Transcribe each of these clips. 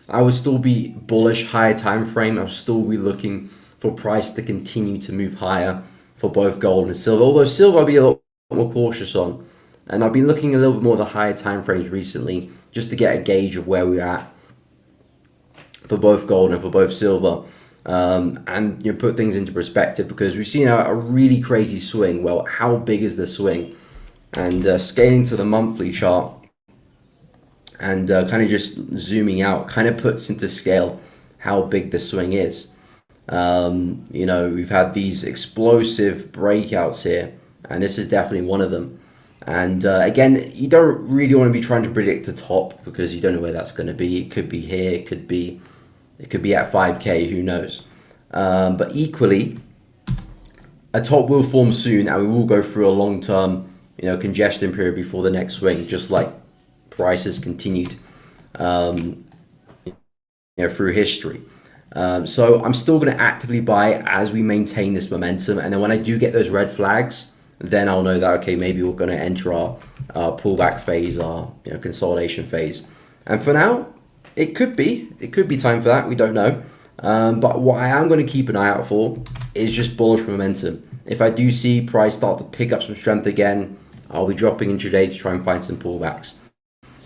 I would still be bullish higher time frame. I'll still be looking for price to continue to move higher for both gold and silver. Although silver I'll be a little more cautious on. And I've been looking a little bit more at the higher time frames recently just to get a gauge of where we're at for both gold and for both silver. And put things into perspective, because we've seen a really crazy swing. Well, how big is the swing? And scaling to the monthly chart and kind of just zooming out kind of puts into scale how big the swing is. We've had these explosive breakouts here, and this is definitely one of them. And again, you don't really want to be trying to predict the top because you don't know where that's going to be. It could be here, it could be at 5K, who knows. But equally, a top will form soon, and we will go through a long-term, congestion period before the next swing, just like prices continued, through history. So I'm still going to actively buy as we maintain this momentum, and then when I do get those red flags, then I'll know that okay, maybe we're going to enter our pullback phase, our consolidation phase. And for now, it could be time for that. We don't know. But what I am going to keep an eye out for is just bullish momentum. If I do see price start to pick up some strength again, I'll be dropping intraday to try and find some pullbacks.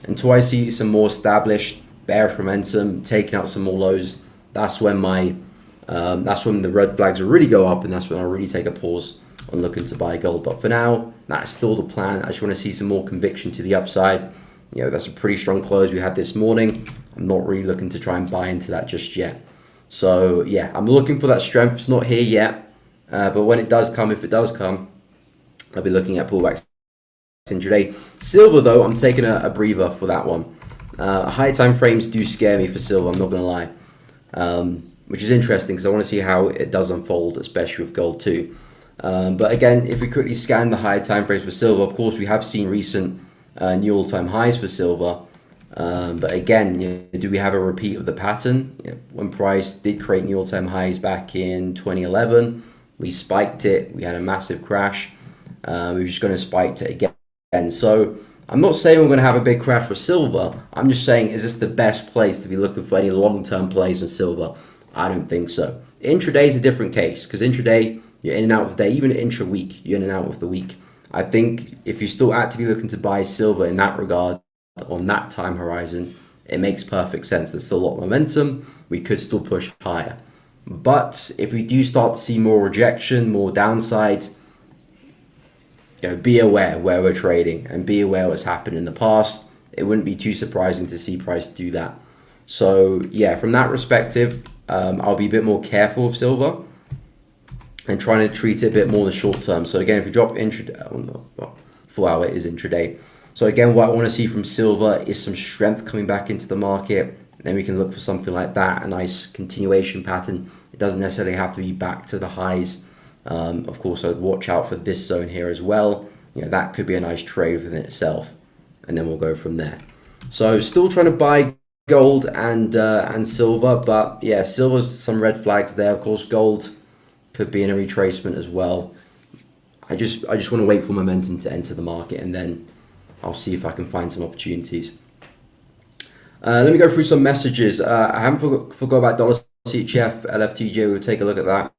Until I see some more established bearish momentum, taking out some more lows, that's when the red flags will really go up, and that's when I'll really take a pause on looking to buy gold. But for now, that's still the plan. I just want to see some more conviction to the upside. That's a pretty strong close we had this morning. I'm not really looking to try and buy into that just yet. So yeah, I'm looking for that strength. It's not here yet, but when it does come, if it does come, I'll be looking at pullbacks intraday. Silver though, I'm taking a breather for that one. High time frames do scare me for silver, I'm not going to lie, which is interesting because I want to see how it does unfold, especially with gold too. But again, if we quickly scan the high time frames for silver, of course we have seen recent new all-time highs for silver. But again, do we have a repeat of the pattern? When price did create new all-time highs back in 2011, we spiked it, we had a massive crash. We're just going to spike it again. So I'm not saying we're going to have a big crash for silver. I'm just saying, is this the best place to be looking for any long-term plays in silver? I don't think so. Intraday is a different case, because intraday, you're in and out of the day. Even intra-week, you're in and out of the week. I think if you're still actively looking to buy silver in that regard, on that time horizon, it makes perfect sense. There's still a lot of momentum. We could still push higher. But if we do start to see more rejection, more downsides, be aware where we're trading and be aware what's happened in the past. It wouldn't be too surprising to see price do that. So yeah, from that perspective, I'll be a bit more careful with silver and trying to treat it a bit more in the short term. So again, if we drop intraday, 4 hour is intraday. So again, what I want to see from silver is some strength coming back into the market. Then we can look for something like that, a nice continuation pattern. It doesn't necessarily have to be back to the highs. Of course, I'd watch out for this zone here as well. That could be a nice trade within itself, and then we'll go from there. So still trying to buy gold and silver, but yeah, silver's some red flags there. Of course, gold could be in a retracement as well. I just want to wait for momentum to enter the market, and then I'll see if I can find some opportunities. Let me go through some messages. I haven't forgot about dollar CHF, LFTJ. We'll take a look at that.